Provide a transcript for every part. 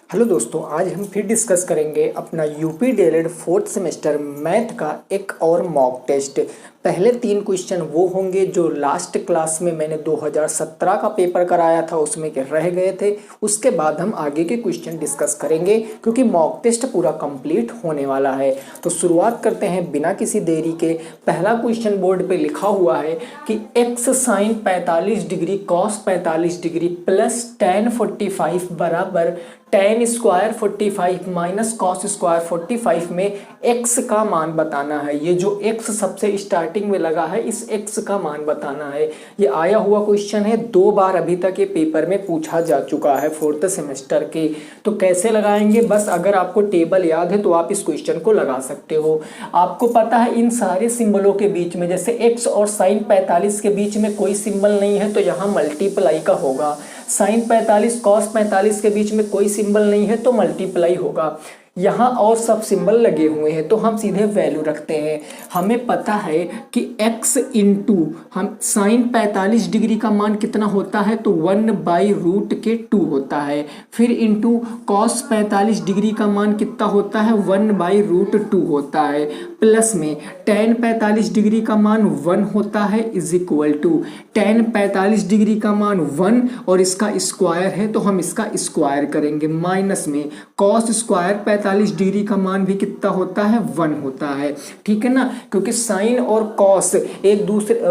Hello दोस्तों, आज हम फिर डिस्कस करेंगे अपना UP DElEd fourth semester math का एक और मॉक टेस्ट। पहले 3 क्वेश्चन वो होंगे जो लास्ट क्लास में मैंने 2017 का पेपर कराया था उसमें के रह गए थे। उसके बाद हम आगे के क्वेश्चन डिस्कस करेंगे क्योंकि मॉक टेस्ट पूरा कंप्लीट होने वाला है। तो शुरुआत करते हैं बिना किसी देरी के। पहला क्वेश्चन बोर्ड पे लिखा हुआ है कि x sine 45 degree cos 45 degree plus tan 45 बराबर tan square 45 minus cos square 45 में x का मान बताना है। ये जो x सबसे स्टार्टिंग में लगा है इस x का मान बताना है। ये आया हुआ क्वेश्चन है, 2 बार अभी तक ये पेपर में पूछा जा चुका है फोर्थ सेमेस्टर के। तो कैसे लगाएंगे, बस अगर आपको टेबल याद है तो आप इस क्वेश्चन को लगा सकते हो। आपको पता है इन सारे सिंबलों के बीच में जैसे x और साइन 45 के बीच में कोई सिंबल नहीं है तो यहाँ मल्टीप्लाई का होगा। साइन 45 कॉस 45 के बीच में कोई सिंबल नहीं है तो मल्टीप्लाई होगा। यहाँ और सब सिंबल लगे हुए हैं तो हम सीधे वैल्यू रखते हैं। हमें पता है कि x इंटू हम साइन 45 डिग्री का मान कितना होता है तो 1/√2 होता है। फिर इंटू कॉस 45 डिग्री का मान कितना होता है 1/√2 होता है। प्लस में tan 45 डिग्री का मान 1 होता है is equal to tan 45 degree का मान 1 और इसका स्क्वायर है तो हम इसका स्क्वायर करेंगे। माइनस में कॉस स्क्वायर 45 डिग्री का मान भी कितना होता है 1 होता है। ठीक है ना, क्योंकि साइन और कॉस एक दूसरे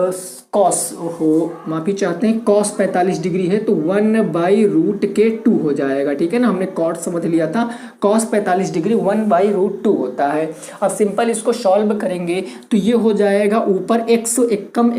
कॉस हो माफी चाहते हैं कॉस 45 डिग्री है तो 1/√2 हो जाएगा। ठीक है ना, हमने कॉट समझ लिया था। कॉस 45 डिग्री 1/√2 होता है। अब सिंपल इसको सॉल्व करेंगे तो ये हो जाएगा ऊपर x एकम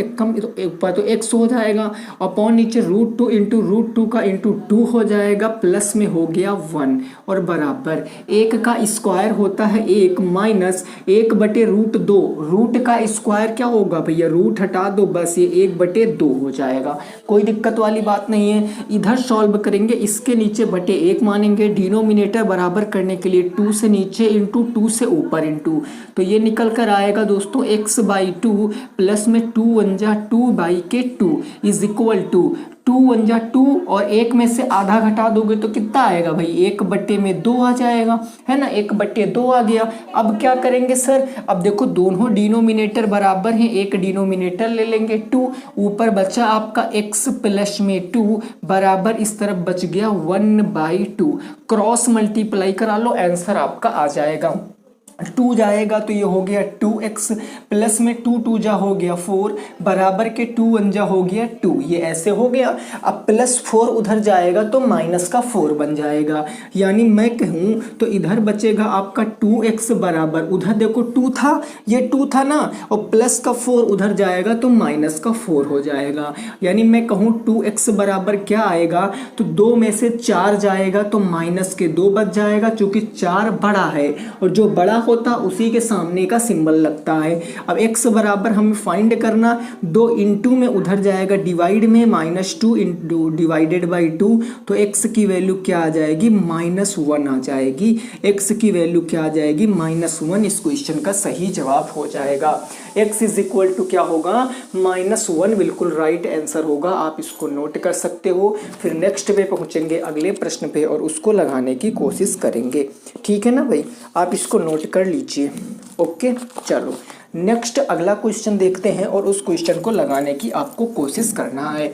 ऊपर तो x हो जाएगा अपॉन नीचे √2 इंटू √2 का इंटू 2 हो जाएगा प्लस में हो गया 1 और बराबर 1 का स्क्वायर होता है 1 माइनस 1/√2। रूट का स्क्वायर क्या होगा भैया, रूट हटा दो बस, ये 1/2 हो जाएगा। कोई दिक्कत वाली बात नहीं है। इधर सॉल्व करेंगे, इसके नीचे बटे 1 मानेंगे। डिनोमिनेटर बराबर करने के लिए 2 से नीचे इंटू 2 से ऊपर इंटू, तो ये निकल कर आएगा दोस्तों x/2 प्लस में 2 1 जा 2/2 इज इक्वल टू 2 1 जा 2 और 1 में से आधा घटा दोगे तो कितना आएगा भाई 1/2 आ जाएगा, है ना। 1/2 आ गया। अब क्या करेंगे सर, अब देखो दोनों डिनोमिनेटर बराबर हैं, एक डिनोमिनेटर ले लेंगे 2, ऊपर बचा आपका x प्लस में 2 बराबर इस तरफ बच गया 1/2। क्रॉस मल्टीप्लाई करा लो, आंसर आपका आ जाएगा। 2 जाएगा तो ये हो गया 2x प्लस में 2 2 जा हो गया 4 बराबर के 2 1 जा हो गया 2, ये ऐसे हो गया। अब प्लस 4 उधर जाएगा तो माइनस का 4 बन जाएगा। यानी मैं कहूँ तो इधर बचेगा आपका 2x बराबर, उधर देखो 2 था, ये 2 था ना, और प्लस का 4 उधर जाएगा तो माइनस का 4 हो जाएगा। यानी मैं कहूँ 2x बराबर क्या आएगा तो 2 में से 4 जाएगा तो माइनस के 2 बच जाएगा, चूंकि 4 बड़ा है और जो बड़ा होता उसी के सामने का सिंबल लगता है। अब x बराबर हमें फाइंड करना, 2 इंटू में उधर जाएगा डिवाइड में -2 इंटू डिवाइडेड बाई 2, तो x की वैल्यू क्या आ जाएगी -1 आ जाएगी। x की वैल्यू क्या आ जाएगी -1, इस क्वेश्चन का सही जवाब हो जाएगा। x इज इक्वल टू क्या होगा -1, बिल्कुल राइट आंसर होगा। आप इसको नोट कर सकते हो। फिर नेक्स्ट पे पहुंचेंगे अगले प्रश्न पे और उसको लगाने की कोशिश करेंगे। ठीक है ना भाई, आप इसको नोट कर लीजिए। ओके, चलो नेक्स्ट अगला क्वेश्चन देखते हैं और उस क्वेश्चन को लगाने की आपको कोशिश करना है।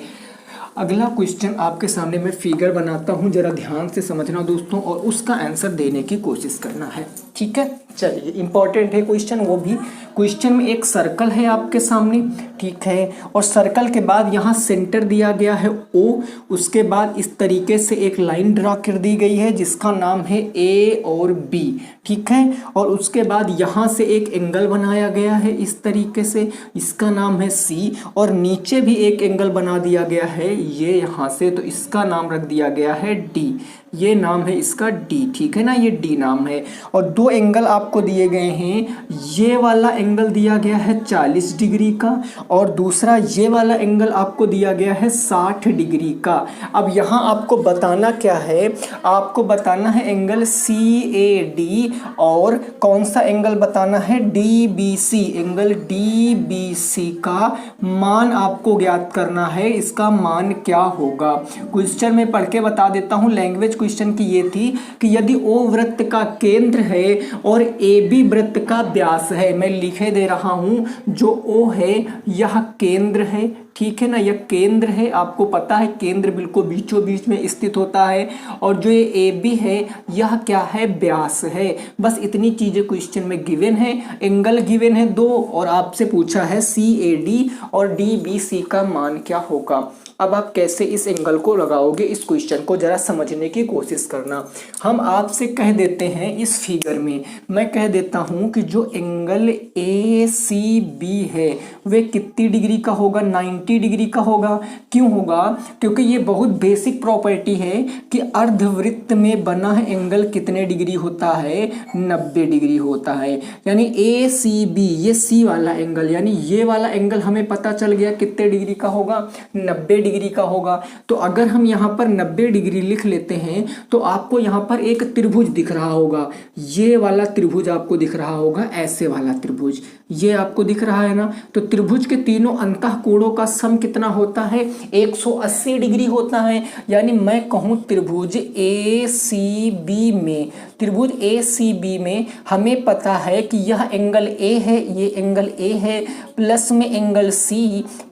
अगला क्वेश्चन आपके सामने मैं फिगर बनाता हूं, जरा ध्यान से समझना दोस्तों और उसका आंसर देने की कोशिश करना है। ठीक है, चलिए इंपॉर्टेंट है क्वेश्चन। वो भी क्वेश्चन में एक सर्कल है आपके सामने, ठीक है, और सर्कल के बाद यहाँ सेंटर दिया गया है O, उसके बाद इस तरीके से एक लाइन ड्रा कर दी गई है जिसका नाम है A और B। ठीक है, और उसके बाद यहाँ से एक एंगल बनाया गया है इस तरीके से, इसका नाम है C, और नीचे भी एक एंगल बना दिया गया है ये यहाँ से, तो इसका नाम रख दिया गया है D। ये नाम है इसका D। ठीक है ना, ये D नाम है। और 2 एंगल आपको दिए गए हैं, ये वाला एंगल दिया गया है 40 डिग्री का और दूसरा ये वाला एंगल आपको दिया गया है 60 डिग्री का। अब यहाँ आपको बताना क्या है, आपको बताना है एंगल CAD और कौन सा एंगल बताना है, DBC। एंगल DBC का मान आपको ज्ञात करना है, इसका मान क्या होगा। क्वेश्चन में पढ़ के बता देता हूँ। लैंग्वेज क्वेश्चन की ये थी कि यदि O वृत्त का केंद्र है और AB वृत्त का व्यास है, मैं लिखे दे रहा हूँ, जो O है यह केंद्र है, ठीक है ना, यह केंद्र है, आपको पता है केंद्र बिल्कुल बीचों बीच में स्थित होता है, और जो ये AB है यह क्या है, व्यास है। बस इतनी चीजें क्वेश्चन में गिवन है। एंगल गिवन है 2 और आपसे पूछा है CAD और DBC का मान क्या होगा। अब आप कैसे इस एंगल को लगाओगे, इस क्वेश्चन को जरा समझने की कोशिश करना। हम आपसे कह देते हैं इस फिगर में, मैं कह देता हूं कि जो एंगल ACB है वह कितनी डिग्री का होगा, 90 डिग्री का होगा। क्यों होगा, क्योंकि ये बहुत बेसिक प्रॉपर्टी है कि अर्धवृत्त में बना है एंगल कितने डिग्री होता है, 90 डिग्री होता है। यानी ACB ये C वाला एंगल, यानी ये वाला एंगल हमें पता चल गया कितने डिग्री का होगा, 90 डिग्री का होगा। तो अगर हम यहाँ पर 90 डिग्री लिख लेते हैं तो आपको यहाँ पर एक त्रिभुज दिख रहा होगा, ये वाला त्रिभुज आपको दिख रहा होगा, ऐसे वाला त्रिभुज ये आपको दिख रहा है ना। तो त्रिभुज के तीनों अंतः कोणों का सम कितना होता है, 180 डिग्री होता है। यानी मैं कहूँ त्रिभुज ACB में, त्रिभुज ACB में हमें पता है कि यह एंगल A है, ये एंगल A है, प्लस में एंगल C,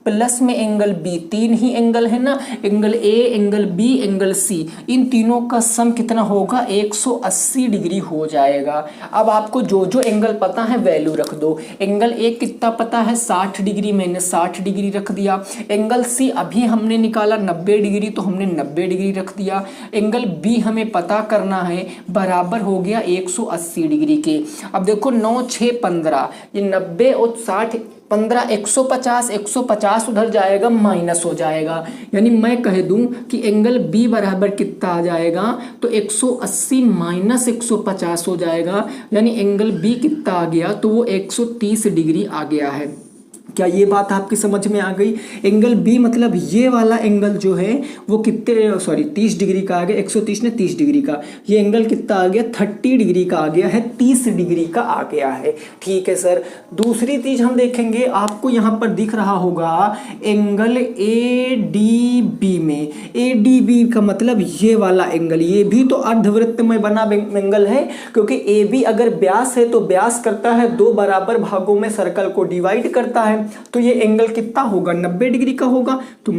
प्लस में एंगल B, 3 ही एंगल है ना, angle A, angle B, angle C, इन तीनों का सम कितना होगा, 180 डिग्री हो जाएगा। अब आपको जो जो एंगल पता है वैल्यू रख दो। एंगल A कितना पता है, 60 डिग्री, मैंने 60 डिग्री रख दिया। एंगल C अभी हमने निकाला 90 डिग्री, तो हमने 90 डिग्री रख दिया। एंगल B हमें पता करना है, बराबर हो गया 180 डिग्री के। अब देखो 9 6 15, ये 90 और 60 15, 150, 150 उधर जाएगा, माइनस हो जाएगा। यानी मैं कह दूं कि एंगल B बराबर कितना आ जाएगा, तो 180 माइनस 150 हो जाएगा। यानी एंगल B कितना आ गया, तो वो 130 डिग्री आ गया है। क्या ये बात आपकी समझ में आ गई। एंगल B मतलब ये वाला एंगल जो है वो कितने, सॉरी 30 डिग्री का आ गया, 130 ने 30 डिग्री का, ये एंगल कितना आ गया, 30 डिग्री का आ गया है, 30 डिग्री का आ गया है। ठीक है सर। दूसरी चीज हम देखेंगे, आपको यहाँ पर दिख रहा होगा एंगल ADB में, ADB का मतलब ये वाला एंगल, ये भी तो अर्धवृत्त में बना एंगल है, क्योंकि AB अगर व्यास है तो व्यास करता है 2 बराबर भागों में सर्कल को डिवाइड करता है। तो ये एंगल कितना होगा, 90 डिग्री का होगा। तो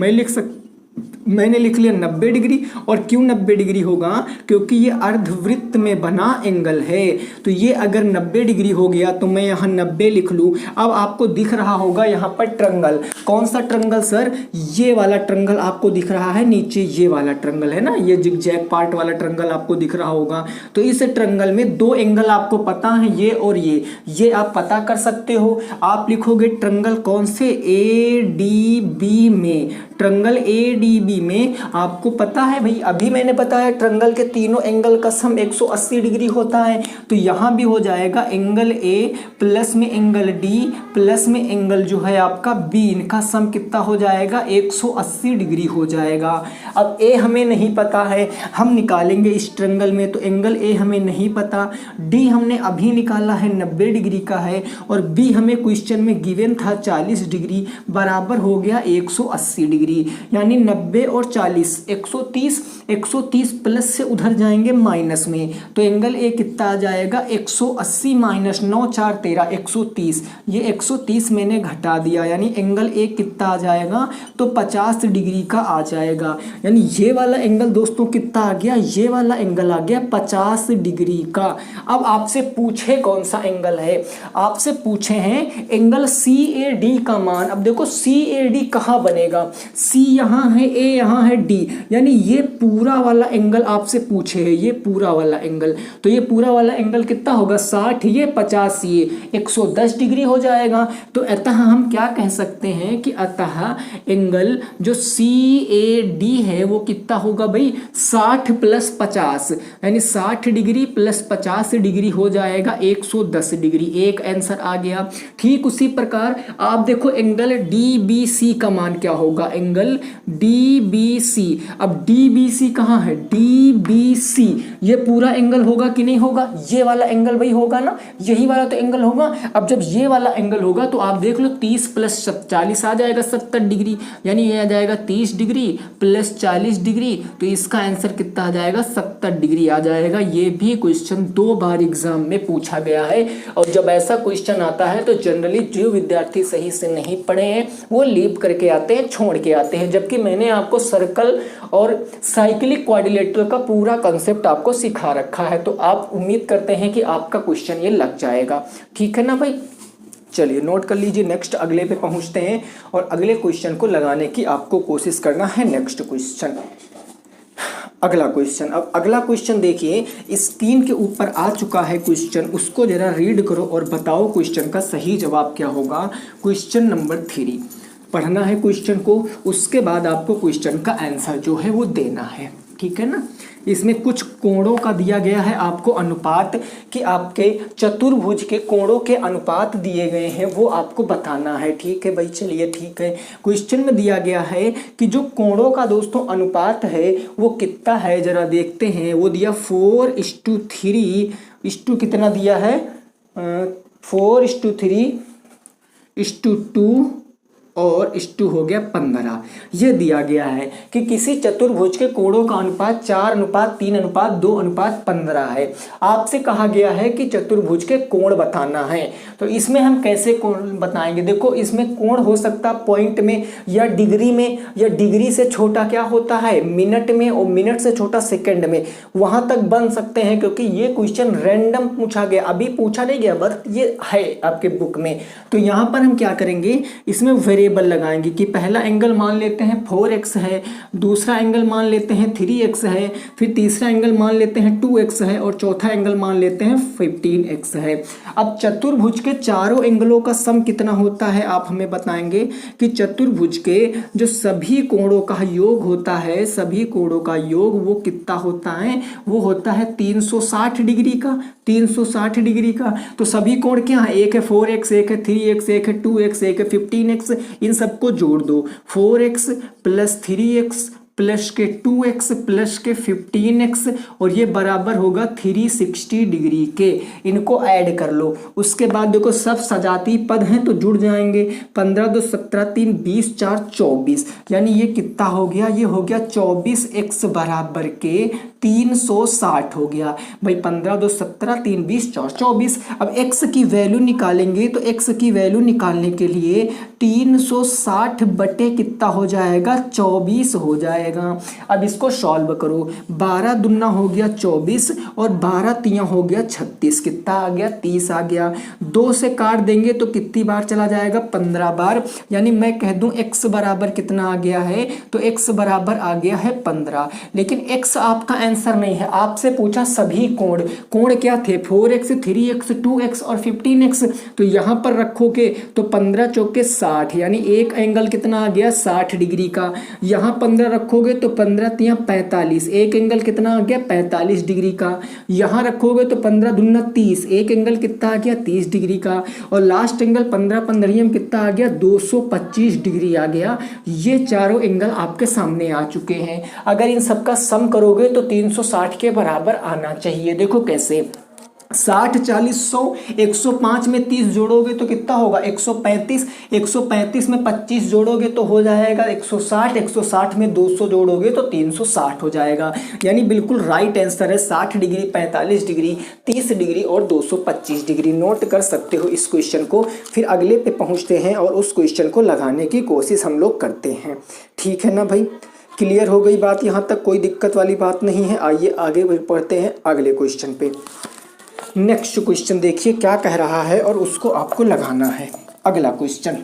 मैंने लिख लिया 90 डिग्री। और क्यों 90 डिग्री होगा, क्योंकि ये अर्धवृत्त में बना एंगल है। तो ये अगर 90 डिग्री हो गया तो मैं यहाँ 90 लिख लूँ। अब आपको दिख रहा होगा यहाँ पर ट्रंगल, कौन सा ट्रंगल सर, ये वाला ट्रंगल आपको दिख रहा है नीचे, ये वाला ट्रंगल है ना, ये जिगजैग पार्ट वाला ट्रंगल आपको दिख रहा होगा। तो इस ट्रंगल में 2 एंगल आपको पता है, ये और ये आप पता कर सकते हो। आप लिखोगे ट्रंगल कौन से, ADB में, ट्रंगल ADB में आपको पता है भाई, अभी मैंने बताया ट्रंगल के तीनों एंगल का सम 180 डिग्री होता है। तो यहाँ भी हो जाएगा एंगल A प्लस में एंगल D प्लस में एंगल जो है आपका B, इनका सम कितना हो जाएगा, 180 डिग्री हो जाएगा। अब A हमें नहीं पता है, हम निकालेंगे इस ट्रंगल में। तो एंगल A हमें नहीं पता, D हमने अभी निकाला है 90 डिग्री का है, और B हमें क्वेश्चन में गिवन था 40 डिग्री, बराबर हो गया 180 डिग्री। यानी 90 और 40, 130 प्लस से उधर जाएंगे माइनस में। तो एंगल A कितना आ जाएगा, 180 माइनस 9 4 13, 130। ये 130 मैंने घटा दिया, यानी एंगल A कितना आ जाएगा, तो 50 डिग्री का आ जाएगा। यानी ये वाला एंगल दोस्तों कितना आ गया, ये वाला एंगल आ गया 50 डिग्री का। अब आपसे पूछे कौन सा एंगल है, आपसे पूछे हैं एंगल CAD का मान। अब देखो CAD कहाँ बनेगा, सी यहाँ है, ए यहाँ है, डी, यानी ये पूरा वाला एंगल आपसे पूछे है, ये पूरा वाला एंगल, तो ये पूरा वाला एंगल कितना होगा 60, ये 50, ये 110 डिग्री हो जाएगा। तो अतः हम क्या कह सकते हैं कि अतः एंगल जो सी ए डी है वो कितना होगा भाई 60 + 50, यानी 60 डिग्री + 50 डिग्री हो जाएगा 110 डिग्री। एक आंसर आ गया। ठीक उसी प्रकार आप देखो एंगल डी बी सी का मान क्या होगा, एंगल डी बी सी। अब डी बी सी कहाँ है, डी बी सी ये पूरा एंगल होगा कि नहीं होगा, ये वाला एंगल भाई होगा ना, यही वाला तो एंगल होगा। अब जब ये वाला एंगल होगा तो आप देख लो 30 + 40 आ जाएगा 70 डिग्री, यानी ये आ जाएगा 30 डिग्री + 40 डिग्री, तो इसका आंसर कितना आ जाएगा 70 डिग्री आ जाएगा। ये भी क्वेश्चन 2 बार एग्जाम में पूछा गया है। और जब ऐसा क्वेश्चन आता है तो जनरली जो विद्यार्थी सही से नहीं पढ़े हैं वो लीप करके आते हैं, छोड़ के आते हैं, जबकि मैंने आपको सर्कल और साइक्लिक क्वाड्रिलेटरल का पूरा कंसेप्ट आपको सिखा रखा है। तो आप उम्मीद करते हैं कि आपका क्वेश्चन ये लग जाएगा। ठीक है ना भाई, चलिए नोट कर लीजिए। नेक्स्ट अगले पे पहुंचते हैं और अगले क्वेश्चन को लगाने की आपको कोशिश करना है। नेक्स्ट क्वेश्चन, अगला क्वेश्चन। अब अगला क्वेश्चन देखिए, स्क्रीन के ऊपर आ चुका है क्वेश्चन, उसको जरा रीड करो और बताओ क्वेश्चन का सही जवाब क्या होगा। क्वेश्चन नंबर 3 पढ़ना है क्वेश्चन को, उसके बाद आपको क्वेश्चन का आंसर जो है वो देना है। ठीक है ना। इसमें कुछ कोणों का दिया गया है आपको अनुपात, कि आपके चतुर्भुज के कोणों के अनुपात दिए गए हैं, वो आपको बताना है। ठीक है भाई, चलिए ठीक है। क्वेश्चन में दिया गया है कि जो कोणों का दोस्तों अनुपात है वो कितना है, जरा देखते हैं। वो दिया 4:3 कितना दिया है 4:3:2 और 2 हो गया 15। ये दिया गया है कि किसी चतुर्भुज के कोणों का अनुपात 4:3:2:15 है। आपसे कहा गया है कि चतुर्भुज के कोण बताना है। तो इसमें हम कैसे कोण बताएंगे, देखो इसमें कोण हो सकता पॉइंट में या डिग्री में, या डिग्री से छोटा क्या होता है मिनट में, और मिनट से छोटा सेकंड में, वहां तक बन सकते हैं। क्योंकि ये क्वेश्चन रैंडम पूछा गया, अभी पूछा नहीं गया, बट ये है आपके बुक में। तो यहाँ पर हम क्या करेंगे, इसमें वेरिएबल लगाएंगे कि पहला एंगल मान लेते हैं 4x है, दूसरा एंगल मान लेते हैं 3x है, फिर तीसरा एंगल मान लेते हैं 2x है, और चौथा एंगल मान लेते हैं 15x है। अब चतुर्भुज के चारों एंगलों का सम कितना होता है आप हमें बताएंगे कि चतुर्भुज के जो सभी कोणों का योग होता है, सभी कोणों का योग वो कितना होता है, वो होता है 360 डिग्री का, 360 डिग्री का। तो सभी कोण क्या है, एक है 4x, एक है 3x, एक है 2x, एक है 15x, इन सबको जोड़ दो। 4x + 3x प्लस के 2x प्लस के 15x, और ये बराबर होगा 360 डिग्री के। इनको ऐड कर लो। उसके बाद देखो सब सजाती पद हैं तो जुड़ जाएंगे। 15 2 17 3 20 4 24, यानी ये कितना हो गया, ये हो गया 24x बराबर के 360 हो गया भाई। 15 2 17 3 20 4 24। अब x की वैल्यू निकालेंगे तो x की वैल्यू निकालने के लिए 360 बटे कितना हो जाएगा 24 हो जाएगा। अब इसको सॉल्व करो। 12 दूना हो गया 24 और 12 तिया हो गया 36, कितना आ गया 30 आ गया। 2 से काट देंगे तो कितनी बार चला जाएगा 15 बार, यानी मैं कह दूं x बराबर कितना आ गया है, तो x बराबर आ गया है 15। लेकिन x आपका आंसर नहीं है, आपसे पूछा सभी कोण। कोण क्या थे 4x 3x 2x और 15x, तो यहाँ पर रखोगे तो 15 चौके 60, यानी एक एंगल कितना आ गया 60 डिग्री का। यहाँ 15 रखोगे तो 15 तिया 45, एक एंगल कितना आ गया 45 डिग्री का। यहाँ रखोगे तो 15 दूना 30, एक एंगल कितना आ गया 30 डिग्री का। और लास्ट एंगल 15 15 में कितना आ गया 225 डिग्री आ गया। ये चारों एंगल आपके सामने आ चुके हैं। अगर इन सबका सम करोगे तो 360 के बराबर आना चाहिए। देखो कैसे, 60 40 100, 105 में 30 जोड़ोगे तो कितना होगा 135, 135 में 25 जोड़ोगे तो हो जाएगा 160, 160 में 200 जोड़ोगे तो 360 हो जाएगा। यानी बिल्कुल राइट आंसर है 60 डिग्री, 45 डिग्री, 30 डिग्री और 225 डिग्री। नोट कर सकते हो इस क्वेश्चन को। फिर अगले पे पहुंचते हैं और उस क्वेश्चन को लगाने की कोशिश हम लोग करते हैं। ठीक है ना भाई, क्लियर हो गई बात, यहाँ तक कोई दिक्कत वाली बात नहीं है। आइए आगे बढ़ते हैं अगले क्वेश्चन पे। नेक्स्ट क्वेश्चन देखिए क्या कह रहा है और उसको आपको लगाना है। अगला क्वेश्चन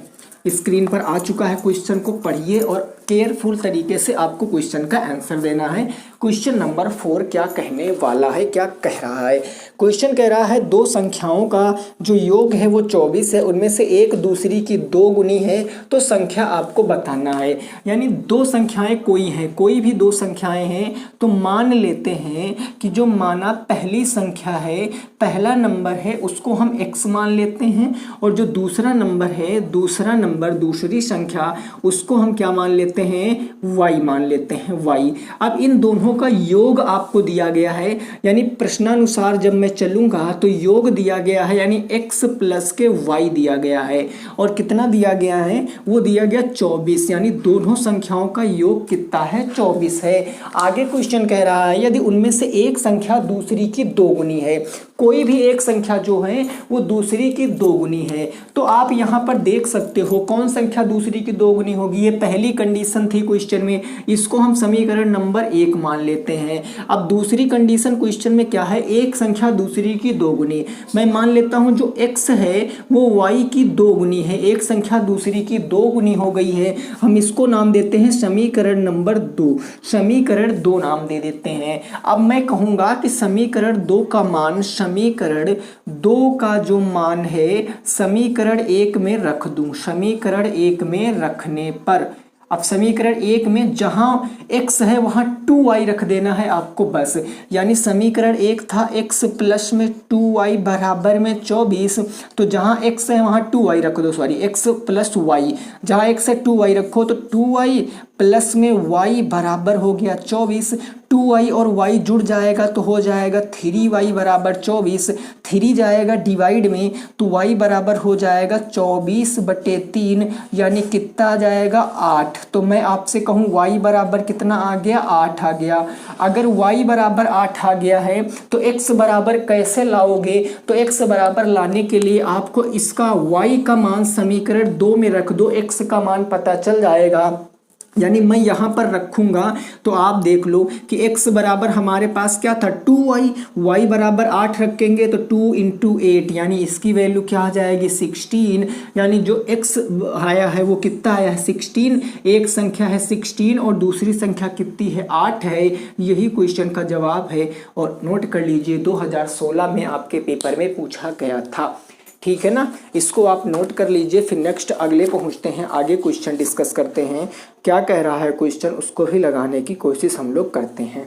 स्क्रीन पर आ चुका है, क्वेश्चन को पढ़िए और केयरफुल तरीके से आपको क्वेश्चन का आंसर देना है। क्वेश्चन नंबर 4 क्या कहने वाला है, क्या कह रहा है। क्वेश्चन कह रहा है दो संख्याओं का जो योग है वो 24 है, उनमें से एक दूसरी की 2 गुनी है, तो संख्या आपको बताना है। यानी दो संख्याएं कोई हैं, कोई भी दो संख्याएं हैं तो मान लेते हैं कि जो माना पहली संख्या है, पहला नंबर है, उसको हम x मान लेते हैं, और जो दूसरा नंबर है, दूसरा नंबर दूसरी संख्या, उसको हम क्या मान लेते हैं, y मान लेते हैं, y। अब इन दोनों का योग आपको दिया गया है, यानी प्रश्नानुसार जब मैं चलूंगा तो योग दिया गया है, यानी x प्लस के y दिया गया है, और कितना दिया गया है, वो दिया गया 24, यानी दोनों संख्याओं का योग कितना है, 24 है। आगे क्वेश्चन कह रहा है यदि उनमें से एक संख्या दूसरी की 2 गुनी है, कोई भी एक संख्या जो है वो दूसरी की 2 गुनी है, तो आप यहाँ पर देख सकते हो कौन संख्या दूसरी की 2 गुनी होगी। ये पहली कंडीशन थी क्वेश्चन में, इसको हम समीकरण नंबर 1 मान लेते हैं। अब दूसरी कंडीशन क्वेश्चन में क्या है, एक संख्या दूसरी की 2 गुनी। मैं मान लेता हूँ जो x है वो y की 2 गुनी है, एक संख्या दूसरी की 2 गुनी हो गई है, हम इसको नाम देते हैं समीकरण नंबर 2, समीकरण 2 नाम दे देते हैं। अब मैं कहूँगा कि समीकरण 2 का मान, समीकरण 2 का जो मान है समीकरण 1 में रख दूं, समीकरण 1 में रखने पर, अब समीकरण 1 में जहां x है वहां 2y रख देना है आपको बस। यानी समीकरण 1 था x प्लस में 2y बराबर में 24, तो जहां x है वहां 2y रख दो, सॉरी x प्लस y, जहां x है 2y रखो, तो 2y प्लस में y बराबर हो गया 24, 2y और y जुड़ जाएगा तो हो जाएगा 3y बराबर 24, 3 जाएगा डिवाइड में तो y बराबर हो जाएगा 24/3, यानी कितना आ जाएगा 8। तो मैं आपसे कहूँ y बराबर कितना आ गया, 8 आ गया। अगर y बराबर 8 आ गया है तो x बराबर कैसे लाओगे, तो x बराबर लाने के लिए आपको इसका y का मान समीकरण 2 में रख दो, x का मान पता चल जाएगा। यानी मैं यहाँ पर रखूँगा तो आप देख लो कि x बराबर हमारे पास क्या था 2y, y बराबर 8 रखेंगे तो 2 × 8, यानी इसकी वैल्यू क्या आ जाएगी 16, यानी जो x आया है वो कितना आया है 16, एक संख्या है 16 और दूसरी संख्या कितनी है 8 है। यही क्वेश्चन का जवाब है, और नोट कर लीजिए 2016 में आपके पेपर में पूछा गया था। ठीक है ना, इसको आप नोट कर लीजिए। फिर नेक्स्ट अगले पहुंचते हैं, आगे क्वेश्चन डिस्कस करते हैं। क्या कह रहा है क्वेश्चन, उसको भी लगाने की कोशिश हम लोग करते हैं।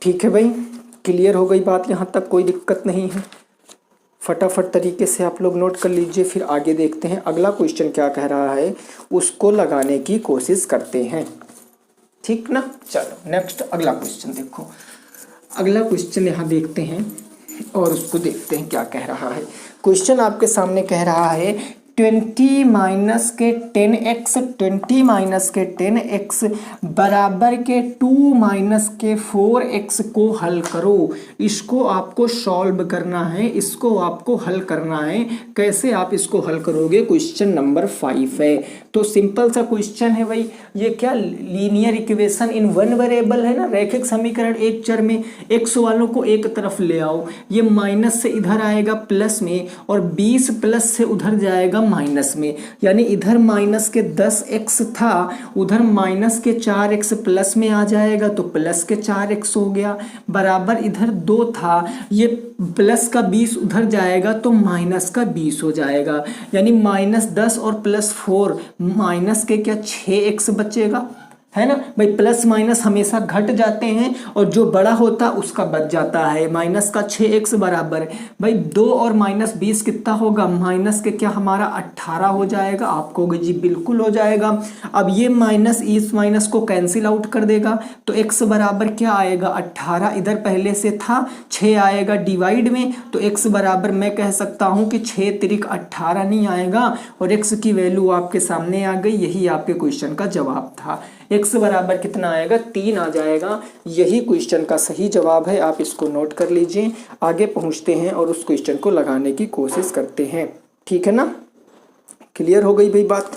ठीक है भाई, क्लियर हो गई बात, यहाँ तक कोई दिक्कत नहीं है। फटाफट तरीके से आप लोग नोट कर लीजिए, फिर आगे देखते हैं अगला क्वेश्चन क्या कह रहा है, उसको लगाने की कोशिश करते हैं। ठीक ना, चलो नेक्स्ट अगला क्वेश्चन देखो। अगला क्वेश्चन यहाँ देखते हैं और उसको देखते हैं क्या कह रहा है। क्वेश्चन आपके सामने कह रहा है 20 माइनस के 10x, 20 माइनस के 10x बराबर के 2 माइनस के 4x को हल करो। इसको आपको सॉल्व करना है, इसको आपको हल करना है। कैसे आप इसको हल करोगे, क्वेश्चन नंबर 5 है। तो सिंपल सा क्वेश्चन है भाई, ये क्या linear equation in one variable है ना, रैखिक समीकरण एक चर में। x वालों को एक तरफ ले आओ, ये माइनस से इधर आएगा प्लस में, और 20 प्लस से उधर जाएगा माइनस में, यानी इधर माइनस के 10x था, उधर माइनस के 4x प्लस में आ जाएगा तो प्लस के 4x हो गया, बराबर इधर 2 था, ये प्लस का 20 उधर जाएगा तो माइनस का 20 हो जाएगा, यानी -10 और +4 माइनस के क्या 6x बचेगा, है ना भाई। प्लस माइनस हमेशा घट जाते हैं और जो बड़ा होता है उसका बच जाता है। माइनस का 6x बराबर भाई 2 और -20 कितना होगा, माइनस के क्या हमारा 18 हो जाएगा। आपको जी बिल्कुल हो जाएगा। अब ये माइनस इस माइनस को कैंसिल आउट कर देगा तो x बराबर क्या आएगा 18, इधर पहले से था 6 आएगा डिवाइड में, तो x बराबर मैं कह सकता हूँ कि 6 तिरिक 18 नहीं आएगा, और x की वैल्यू आपके सामने आ गई। यही आपके क्वेश्चन का जवाब था। x बराबर कितना आएगा 3 आ जाएगा। यही क्वेश्चन का सही जवाब है, आप इसको नोट कर लीजिए। आगे पहुंचते हैं और उस क्वेश्चन को लगाने की कोशिश करते हैं। ठीक है ना, क्लियर हो गई भाई बात।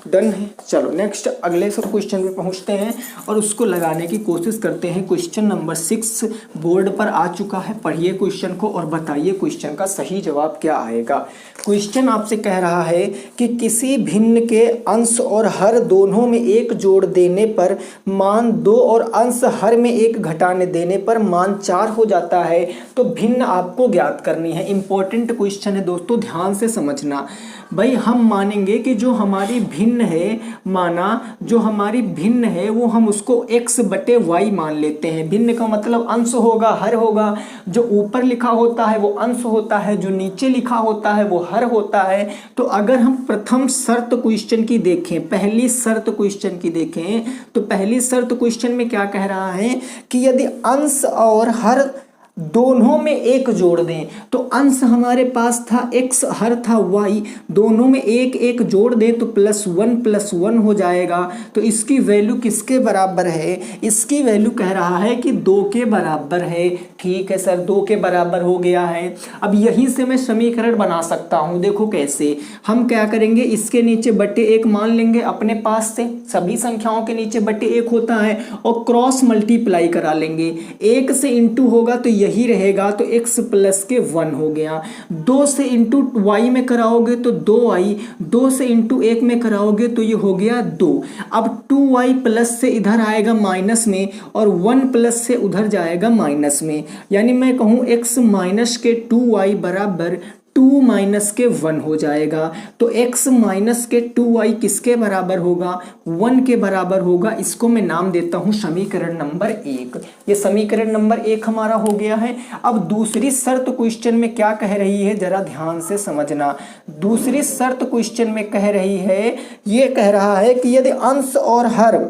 डन है। चलो नेक्स्ट अगले सब क्वेश्चन पे पहुंचते हैं और उसको लगाने की कोशिश करते हैं। क्वेश्चन नंबर 6 बोर्ड पर आ चुका है, पढ़िए क्वेश्चन को और बताइए क्वेश्चन का सही जवाब क्या आएगा। क्वेश्चन आपसे कह रहा है कि किसी भिन्न के अंश और हर दोनों में 1 जोड़ देने पर मान 2 और अंश हर में 1 घटाने देने पर मान 4 हो जाता है, तो भिन्न आपको ज्ञात करनी है। इंपॉर्टेंट क्वेश्चन है दोस्तों, ध्यान से समझना। भाई हम मानेंगे कि जो हमारी भिन्न है, माना जो हमारी भिन्न है वो हम उसको x बटे y मान लेते हैं। भिन्न का मतलब अंश होगा, हर होगा। जो ऊपर लिखा होता है वो अंश होता है, जो नीचे लिखा होता है वो हर होता है। तो अगर हम प्रथम शर्त क्वेश्चन की देखें, पहली शर्त क्वेश्चन की देखें, तो पहली शर्त क्वेश्चन में क्या कह रहा है कि यदि अंश और हर दोनों में 1 जोड़ दें, तो अंश हमारे पास था x, हर था y, दोनों में 1 जोड़ दें तो +1 हो जाएगा। तो इसकी वैल्यू किसके बराबर है? इसकी वैल्यू कह रहा है कि 2 के बराबर है। ठीक है सर, 2 के बराबर हो गया है। अब यहीं से मैं समीकरण बना सकता हूं। देखो कैसे, हम क्या करेंगे, इसके नीचे बटे 1 मान लेंगे अपने पास से, सभी संख्याओं के नीचे बटे 1 होता है, और क्रॉस मल्टीप्लाई करा लेंगे। 1 से इंटू होगा तो यही रहेगा, तो x प्लस के 1 हो गया। 2 से इंटू y में कराओगे तो 2y, 2 से इंटू 1 में कराओगे तो ये हो गया 2। अब 2y प्लस से इधर आएगा माइनस में, और 1 प्लस से उधर जाएगा माइनस में, यानी मैं कहूँ x माइनस के 2y बराबर 2 माइनस के 1 हो जाएगा। तो x माइनस के 2y किसके बराबर होगा? 1 के बराबर होगा। इसको मैं नाम देता हूं समीकरण नंबर 1। ये समीकरण नंबर 1 हमारा हो गया है। अब दूसरी शर्त क्वेश्चन में क्या कह रही है, जरा ध्यान से समझना। दूसरी शर्त क्वेश्चन में कह रही है, ये कह रहा है कि यदि अंश और हर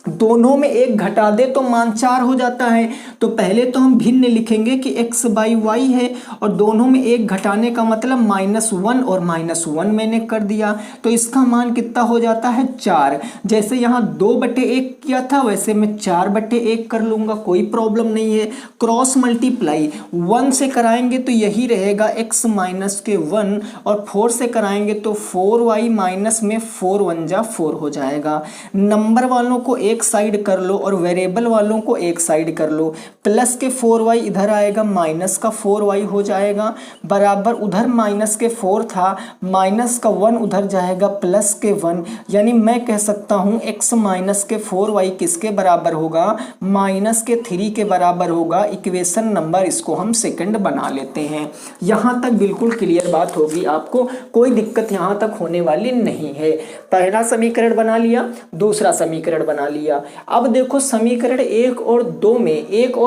दोनों में 1 घटा दे तो मान 4 हो जाता है। तो पहले तो हम भिन्न लिखेंगे कि x बाई वाई है, और दोनों में 1 घटाने का मतलब -1 और -1 मैंने कर दिया, तो इसका मान कितना हो जाता है? 4। जैसे यहाँ 2/1 किया था, वैसे मैं 4/1 कर लूँगा, कोई प्रॉब्लम नहीं है। क्रॉस मल्टीप्लाई 1 से कराएंगे तो यही रहेगा x माइनस के 1, और 4 से कराएंगे तो 4y माइनस में 4 1 जा 4 हो जाएगा। नंबर वालों को एक साइड कर लो और वेरिएबल वालों को एक साइड कर लो। प्लस के 4y इधर आएगा, माइनस का 4y हो जाएगा, बराबर उधर माइनस के 4 था, माइनस का 1 उधर जाएगा, प्लस के 1, यानी मैं कह सकता हूँ x माइनस के 4y किसके बराबर होगा? माइनस के 3 के बराबर होगा। इक्वेशन नंबर इसको हम सेकंड बना लेते हैं। यहाँ तक बिल्कुल क्लियर बात होगी, आपको कोई दिक्कत यहाँ तक होने वाली नहीं है। पहला समीकरण बना लिया, दूसरा समीकरण बना लिया। अब देखो समीकरण 1 और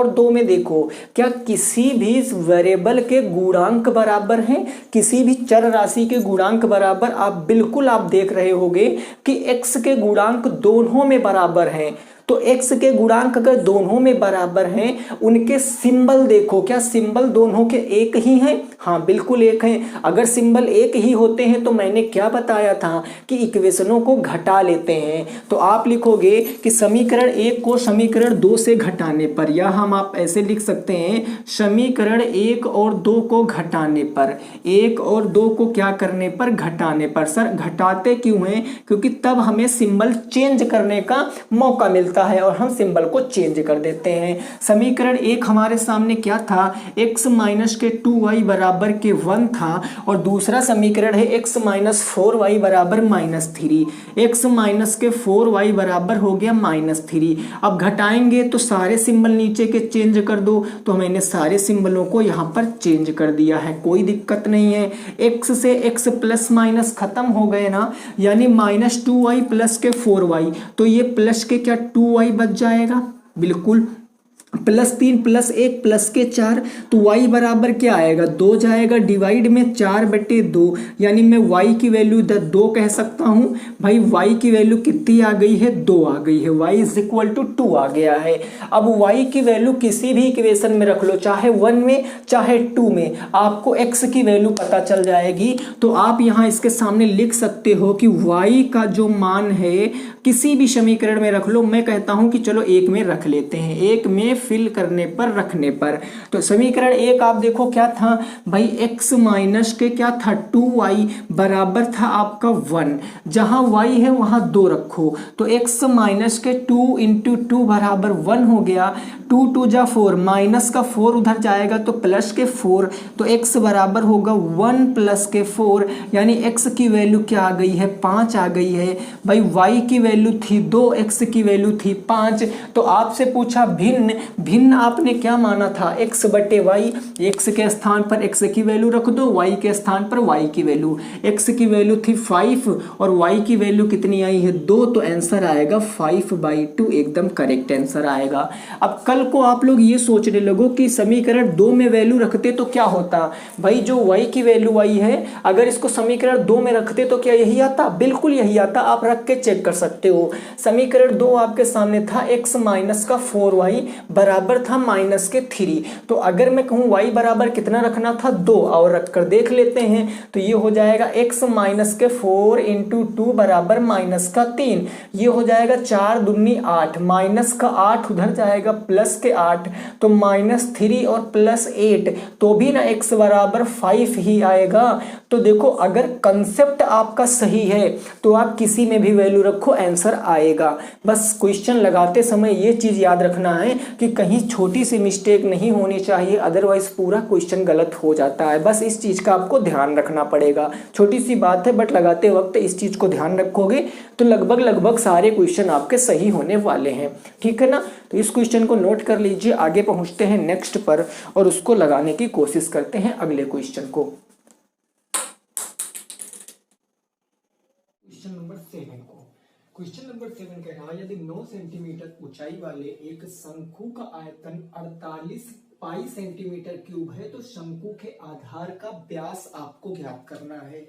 2 में देखो, क्या किसी भी वेरिएबल के गुणांक बराबर हैं? किसी भी चर राशि के गुणांक बराबर? आप बिल्कुल आप देख रहे होंगे कि x के गुणांक दोनों में बराबर हैं। तो x के गुणांक अगर दोनों में बराबर हैं, उनके सिंबल देखो, क्या सिंबल दोनों के एक ही हैं? हाँ बिल्कुल एक हैं। अगर सिंबल एक ही होते हैं तो मैंने क्या बताया था कि इक्वेशनों को घटा लेते हैं। तो आप लिखोगे कि समीकरण 1 को समीकरण 2 से घटाने पर, या हम आप ऐसे लिख सकते हैं समीकरण 1 और 2 को घटाने पर, 1 और 2 को क्या करने पर? घटाने पर। सर घटाते क्यों हैं? क्योंकि तब हमें सिंबल चेंज करने का मौका मिलता है और हम सिंबल को चेंज कर देते हैं। समीकरण 1 हमारे सामने क्या था? x माइनस के 2y बराबर के 1 था, और दूसरा समीकरण है x माइनस 4y बराबर -3। x माइनस के 4y बराबर हो गया -3। अब घटाएंगे तो सारे सिंबल नीचे के चेंज कर दो, तो मैंने सारे सिंबलों को यहाँ पर चेंज कर दिया है, कोई दिक्कत नहीं है। x से x प्लस माइनस खत्म हो गए ना, यानी -2y प्लस के 4y, तो ये प्लस के क्या 2y बच जाएगा? बिल्कुल, +3 +1 प्लस के 4, तो y बराबर क्या आएगा? 2 जाएगा, डिवाइड में 4/2, यानी मैं y की वैल्यू 2 कह सकता हूँ। भाई y की वैल्यू कितनी आ गई है? 2 आ गई है, y = 2 आ गया है। अब y की वैल्यू किसी भी इक्वेशन में रख लो, चाहे 1 में चाहे 2 में, आपको x की वैल्यू पता चल जाएगी। तो आप यहाँ इसके सामने लिख सकते हो कि y का जो मान है किसी भी समीकरण में रख लो। मैं कहता हूँ कि चलो 1 में रख लेते हैं, 1 में फिल करने पर रखने पर। तो समीकरण एक आप देखो क्या था भाई, x माइनस के क्या था 2y बराबर था आपका 1, जहां y है वहां 2 रखो तो x माइनस के 2 इंटू 2 बराबर 1 हो गया। 2 2 जा 4, माइनस का 4 उधर जाएगा तो प्लस के 4, तो x बराबर होगा 1 प्लस के 4, यानी x की वैल्यू क्या आ गई है 5 आ गई है भाई। y की वैल्यू थी 2, x की वैल्यू थी 5। तो आपसे पूछा भिन्न, भिन्न आपने क्या माना था x बटे वाई, x के स्थान पर x की वैल्यू रख दो, y के स्थान पर y की वैल्यू। x की वैल्यू थी 5 और y की वैल्यू कितनी आई है 2, तो आंसर आएगा 5/2, एकदम करेक्ट आंसर आएगा। अब कल को आप लोग ये सोचने लगो कि समीकरण 2 में वैल्यू रखते तो क्या होता भाई, जो y की वैल्यू आई है अगर इसको समीकरण 2 में रखते तो क्या यही आता, बिल्कुल यही आता। आप रख के चेक कर सकते हो। समीकरण 2 आपके सामने था x माइनस का 4y बराबर था माइनस के 3, तो अगर मैं कहूँ y बराबर कितना रखना था 2, और रख कर देख लेते हैं तो ये हो जाएगा x माइनस के 4 इंटू 2 बराबर माइनस का 3, ये हो जाएगा 4 दूनी 8, माइनस का 8 उधर जाएगा प्लस के 8, तो -3 और +8, तो भी ना x बराबर 5 ही आएगा। तो देखो अगर कंसेप्ट आपका सही है तो आप किसी में भी वैल्यू रखो आंसर आएगा। बस क्वेश्चन लगाते समय ये चीज याद रखना है कि कहीं छोटी सी मिस्टेक नहीं होनी चाहिए, अदरवाइज पूरा क्वेश्चन गलत हो जाता है। बस इस चीज का आपको ध्यान रखना पड़ेगा। छोटी सी बात है बट लगाते वक्त इस चीज को ध्यान रखोगे तो लगभग लगभग सारे क्वेश्चन आपके सही होने वाले हैं, ठीक है ना। तो इस क्वेश्चन को नोट कर लीजिए, आगे पहुंचते हैं नेक्स्ट पर और उसको लगाने की कोशिश करते हैं अगले क्वेश्चन को। क्वेश्चन नंबर 7 को, क्वेश्चन नंबर 7 कह रहा है यदि 9 सेंटीमीटर ऊंचाई वाले एक शंकु का आयतन 48 पाई सेंटीमीटर क्यूब है तो शंकु के आधार का व्यास आपको ज्ञात करना है।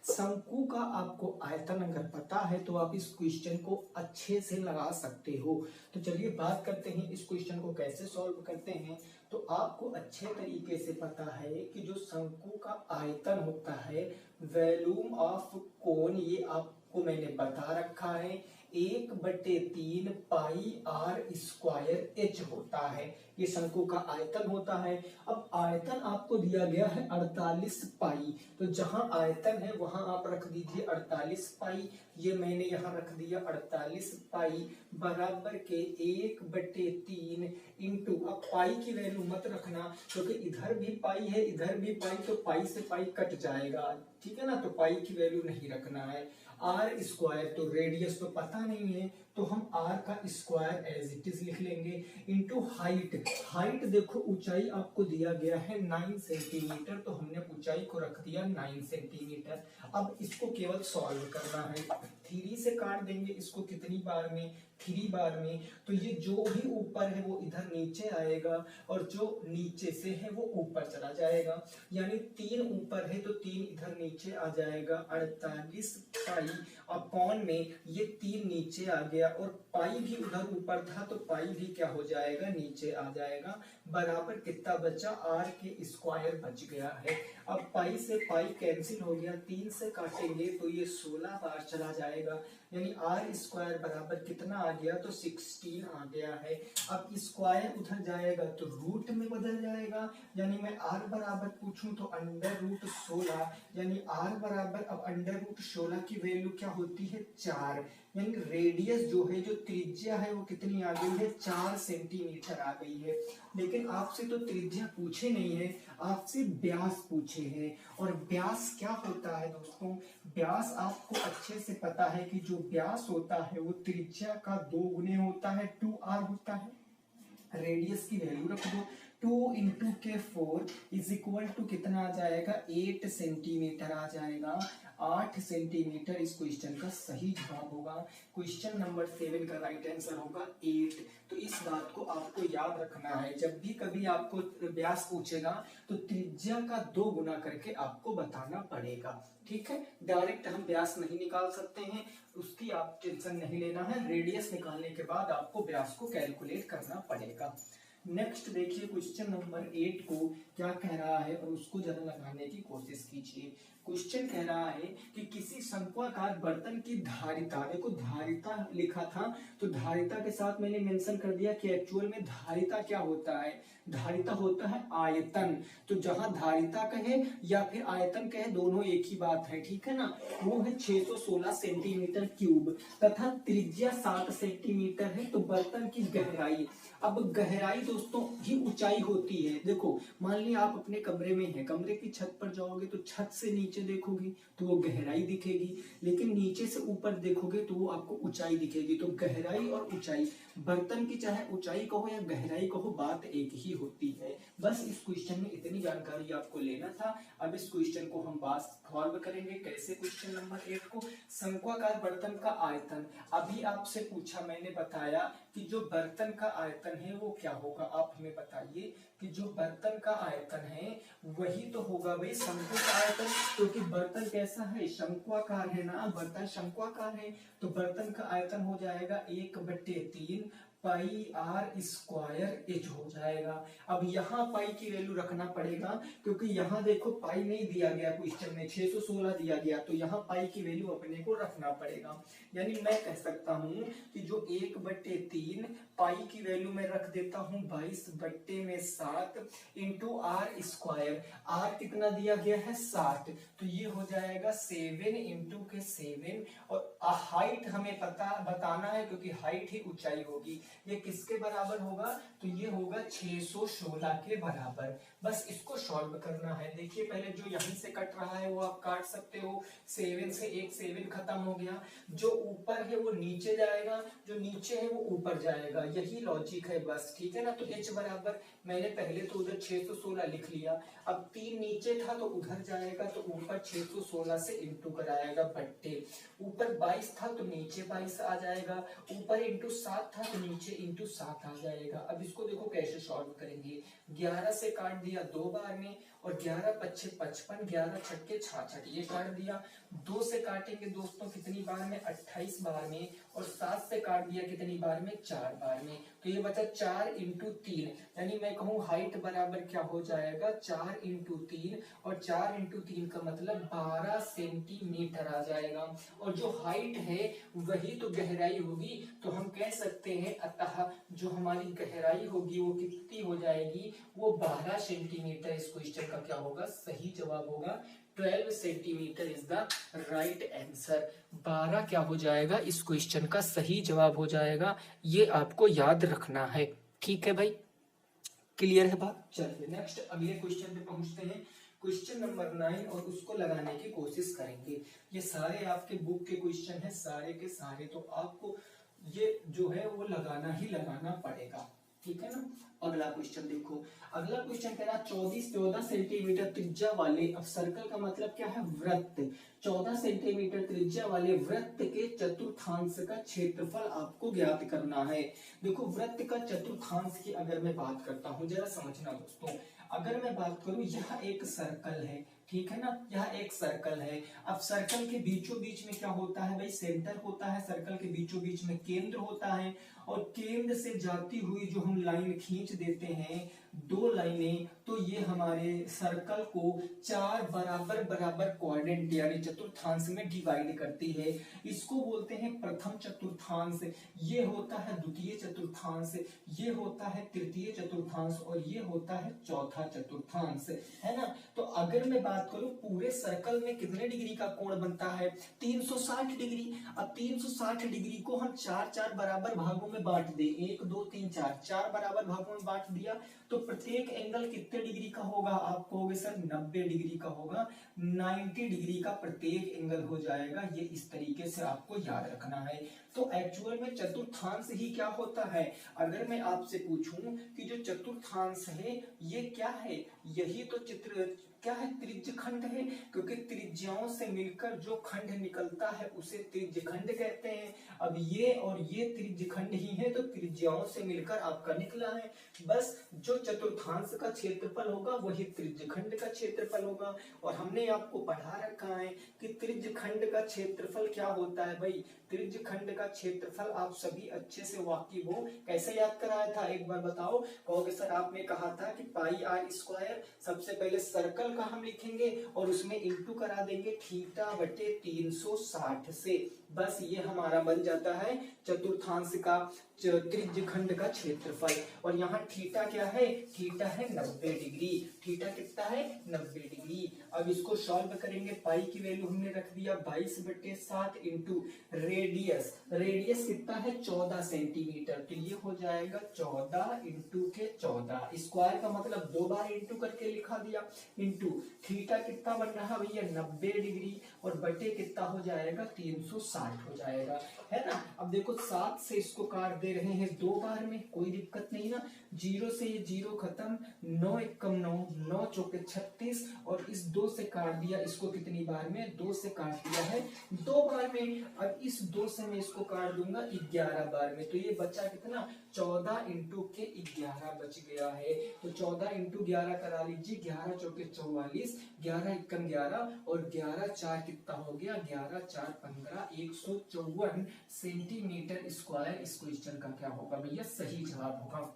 शंकु का आपको आयतन अगर पता है तो आप इस क्वेश्चन को अच्छे से लगा सकते हो। तो चलिए बात करते हैं इस क्वेश्चन को कैसे सॉल्व करते हैं। तो आपको अच्छे तरीके से पता है कि जो शंकु का आयतन होता है, वॉल्यूम ऑफ कोन, ये आपको मैंने बता रखा है, 1/3 पाई आर स्क्वायर एच होता है। ये शंकु का आयतन होता है। अब आयतन आपको दिया गया है 48 पाई, तो जहां आयतन है वहां आप रख दीजिए 48 पाई, ये मैंने यहाँ रख दिया 48 पाई बराबर के 1/3 इंटू, अब पाई की वैल्यू मत रखना क्योंकि इधर भी पाई है इधर भी पाई, तो पाई से पाई कट जाएगा, ठीक है ना, तो पाई की वैल्यू नहीं रखना है। आर स्क्वायर, तो रेडियस तो पता नहीं है तो हम आर का स्क्वायर एज इट इज लिख लेंगे, इंटू हाइट। हाइट देखो ऊंचाई आपको दिया गया है 9 सेंटीमीटर, तो हमने ऊंचाई को रख दिया 9 सेंटीमीटर। अब इसको केवल सॉल्व करना है, 3 से काट देंगे इसको कितनी बार में, 3 बार में, तो ये जो भी ऊपर है वो इधर नीचे आएगा और जो नीचे से है वो ऊपर चला जाएगा, यानी 3 ऊपर है तो 3 इधर नीचे आ जाएगा। 48 पाई अपॉन में ये 3 नीचे आ गया और पाई भी उधर ऊपर था तो पाई भी क्या हो जाएगा नीचे आ जाएगा, बराबर कितना बचा, आर के स्क्वायर बच गया है। अब पाई से पाई कैंसिल हो गया, 3 से काटेंगे तो ये 16 बार चला जाएगा, यानी आर स्क्वायर बराबर कितना आ गया, तो 16 आ गया है। अब स्क्वायर उधर जाएगा तो रूट में बदल जाएगा, यानी मैं आर बराबर पूछूं तो √16, यानी आर बराबर, अब √16 की वैल्यू क्या होती है 4, यानी रेडियस जो है, जो त्रिज्या है वो कितनी आ गई है 4 सेंटीमीटर आ गई है। लेकिन आपसे तो त्रिज्या पूछे नहीं है, आपसे व्यास पूछे हैं, और व्यास क्या होता है दोस्तों, व्यास आपको अच्छे से पता है कि जो व्यास होता है वो त्रिज्या का 2 गुने होता है, 2r होता है। रेडियस की वैल्यू रख दो, 2 इंटू के 4 इज इक्वल टू कितना आ जाएगा, 8 सेंटीमीटर आ जाएगा। 8 सेंटीमीटर इस क्वेश्चन का सही जवाब होगा। क्वेश्चन नंबर 7 का राइट आंसर होगा 8। तो इस बात को आपको याद रखना है, जब भी कभी आपको व्यास पूछेगा तो त्रिज्या का 2 गुना करके आपको बताना पड़ेगा, ठीक है। डायरेक्ट हम व्यास नहीं निकाल सकते हैं, उसकी आप टेंशन नहीं लेना है, रेडियस निकालने के बाद आपको व्यास को कैलकुलेट करना पड़ेगा। नेक्स्ट देखिए क्वेश्चन नंबर 8 को क्या कह रहा है और उसको जरा लगाने की कोशिश कीजिए। क्वेश्चन कह रहा है कि किसी शंक्वाकार बर्तन की धारिता, देखो धारिता लिखा था तो धारिता के साथ मैंने मेंशन कर दिया कि एक्चुअल में धारिता क्या होता है, धारिता होता है आयतन। तो जहां धारिता कहे या फिर आयतन कहे दोनों एक ही बात है, ठीक है ना। वो है 616 सेंटीमीटर क्यूब तथा त्रिज्या 7 सेंटीमीटर है। तो बर्तन की गहराई, अब गहराई दोस्तों ही ऊंचाई होती है। देखो मान लिया आप अपने कमरे में हैं, कमरे की छत पर जाओगे तो छत से नीचे देखोगे तो वो गहराई दिखेगी, लेकिन नीचे से ऊपर देखोगे तो वो आपको ऊंचाई दिखेगी। तो गहराई और ऊंचाई, बर्तन की चाहे ऊंचाई कहो या गहराई कहो बात एक ही होती है। बस इस क्वेश्चन में इतनी जानकारी आपको लेना था। अब इस क्वेश्चन को हम बात सॉल्व करेंगे कैसे। क्वेश्चन नंबर 8 को शंक्वाकार बर्तन का आयतन, अभी आपसे पूछा, मैंने बताया कि जो बर्तन का आयतन है वो क्या होगा। आप हमें बताइए कि जो बर्तन का आयतन है वही तो होगा भाई शंकु का आयतन, क्योंकि बर्तन कैसा है, शंक्वाकार है ना, बर्तन शंक्वाकार है। तो बर्तन का आयतन हो जाएगा 1/3 पाई आर स्क्वायर एच हो जाएगा। अब यहाँ पाई की वैल्यू रखना पड़ेगा, क्योंकि यहाँ देखो पाई नहीं दिया गया क्वेश्चन में, 616 दिया गया, तो यहाँ पाई की वैल्यू अपने को रखना पड़ेगा। यानी मैं कह सकता हूँ कि जो 1/3 पाई की वैल्यू मैं रख देता हूँ 22/7 इंटू आर स्क्वायर। आर कितना दिया गया है 7, तो ये हो जाएगा 7 इंटू के 7। और हाइट हमें बताना है, क्योंकि हाइट ही ऊंचाई होगी। ये किसके बराबर होगा, तो ये होगा 616 के बराबर। बस इसको सॉल्व करना है। देखिए पहले जो यहीं से कट रहा है वो आप काट सकते हो, 7 से एक 7 खत्म हो गया, जो ऊपर है वो नीचे जाएगा, जो नीचे है वो ऊपर जाएगा, यही लॉजिक है बस, ठीक है ना। तो h बराबर, मैंने पहले तो उधर 616 लिख लिया, अब 3 नीचे था तो उधर जाएगा, तो ऊपर 616 से इंटू कराएगा बट्टे, ऊपर 22 था तो नीचे 22 आ जाएगा, ऊपर इंटू 7 था तो नीचे इंटू 7 आ जाएगा। अब इसको देखो कैसे सॉल्व करेंगे। 11 से काट दिया 2 बार में, और 11 पच्छे 55, 11 छक्के 66, ये काट दिया। 2 से काटेंगे दोस्तों कितनी बार में, 28 बार में, और 7 से काट दिया कितनी बार में, 4 बार में। तो ये बचा 4 इंटू 3, यानी मैं कहूँ हाइट बराबर क्या हो जाएगा 4 इंटू 3, और 4 इंटू 3 का मतलब 12 सेंटीमीटर आ जाएगा। और जो हाइट है वही तो गहराई होगी, तो हम कह सकते हैं अतः जो हमारी गहराई होगी वो कितनी हो जाएगी, वो 12 सेंटीमीटर। इस क्वेश्चन का क्या होगा, सही जवाब होगा 12 centimetre is the right answer. 12 क्या हो जाएगा, इस क्वेश्चन का सही जवाब हो जाएगा। ये आपको याद रखना है, ठीक है भाई, क्लियर है बात। चलिए नेक्स्ट अगले क्वेश्चन पे पहुंचते हैं। क्वेश्चन नंबर 9 और उसको लगाने की कोशिश करेंगे। ये सारे आपके बुक के क्वेश्चन है, सारे के सारे, तो आपको ये जो है वो लगाना ही लगाना पड़ेगा, ठीक है ना। अगला क्वेश्चन देखो, अगला क्वेश्चन कह रहा 14 सेंटीमीटर त्रिज्या वाले, अब सर्कल का मतलब क्या है, वृत्त, 14 सेंटीमीटर त्रिज्या वाले वृत्त के चतुर्थांश का क्षेत्रफल आपको ज्ञात करना है। देखो वृत्त का चतुर्थांश की अगर मैं बात करता हूं, जरा समझना दोस्तों, अगर मैं बात करूं यह एक सर्कल है, ठीक है ना, यह एक सर्कल है। अब सर्कल के बीचों बीच में क्या होता है भाई, सेंटर होता है, सर्कल के बीचों बीच में केंद्र होता है, और केंद्र से जाती हुई जो हम लाइन खींच देते हैं 2 लाइनें, तो ये हमारे सर्कल को 4 बराबर बराबर क्वाड्रेंट यानी चतुर्थांश में डिवाइड करती है। इसको बोलते हैं प्रथम चतुर्थांश, ये होता है द्वितीय चतुर्थांश, ये होता है तृतीय चतुर्थांश, और ये होता है चौथा चतुर्थांश, है ना। तो अगर मैं बात करूं पूरे सर्कल में कितने डिग्री का कोण बनता है, 360 डिग्री। अब 360 डिग्री को हम 4 बराबर भागों में बांट दे, 1 2 3 4 बराबर भागों में बांट दिया, तो प्रत्येक एंगल कितने डिग्री का होगा, आप कहोगे सर 90 डिग्री का होगा, 90 डिग्री का प्रत्येक एंगल हो जाएगा। ये इस तरीके से आपको याद रखना है। तो एक्चुअल में चतुर्थांश ही क्या होता है, अगर मैं आपसे पूछूं कि जो चतुर्थांश है ये क्या है, यही तो क्या है, त्रिज्य खंड है, क्योंकि त्रिज्याओं से मिलकर जो खंड निकलता है उसे त्रिज्य खंड कहते हैं। अब ये और ये त्रिज्य खंड ही है, तो त्रिज्याओं से मिलकर आपका निकला है। बस जो चतुर्थांश का क्षेत्रफल होगा वही त्रिज्य खंड का क्षेत्रफल होगा। और हमने आपको पढ़ा रखा है कि त्रिज्य खंड का क्षेत्रफल क्या होता है भाई। त्रिज्य खंड का क्षेत्रफल आप सभी अच्छे से वाकिफ हो। कैसे याद कराया था एक बार बताओ। कहोगे सर आपने कहा था कि पाई आर स्क्वायर, सबसे पहले सर्कल का हम लिखेंगे और उसमें इंटू करा देंगे थीटा बटे 360 से। बस ये हमारा बन जाता है चतुर्थांश का त्रिज्य खंड का क्षेत्रफल। और यहाँ थीटा क्या है, थीटा है 90 डिग्री। थीटा कितना है, 90 डिग्री। अब इसको सॉल्व करेंगे, पाई की वैल्यू हमने रख दिया 22/7 इंटू रेडियस। रेडियस कितना है 14 सेंटीमीटर, तो ये हो जाएगा 14 इंटू के 14। स्क्वायर का मतलब 2 बार इंटू करके लिखा दिया। इंटू थीटा कितना बन रहा भैया 90 डिग्री, और बटे कितना हो जाएगा 360 हो जाएगा, है ना। अब देखो 7 से इसको काट दे रहे हैं 2 बार में, कोई दिक्कत नहीं ना। 0 से ये 0 खत्म, 9 एकम 9, 9 चौके 36, और इस 2 से काट दिया इसको कितनी बार में, 2 से काट दिया है 2 बार में। अब इस 2 से मैं इसको काट दूंगा 11 बार में, तो ये बचा कितना 14 इंटू के 11 बच गया है। तो 14 इंटू 11 करा लीजिए, 11 चौके 44, 11 एकम 11, और 11 4 कितना हो गया, 11 4 15, 154 सेंटीमीटर स्क्वायर। इस क्वेश्चन का क्या होगा भैया, सही जवाब होगा।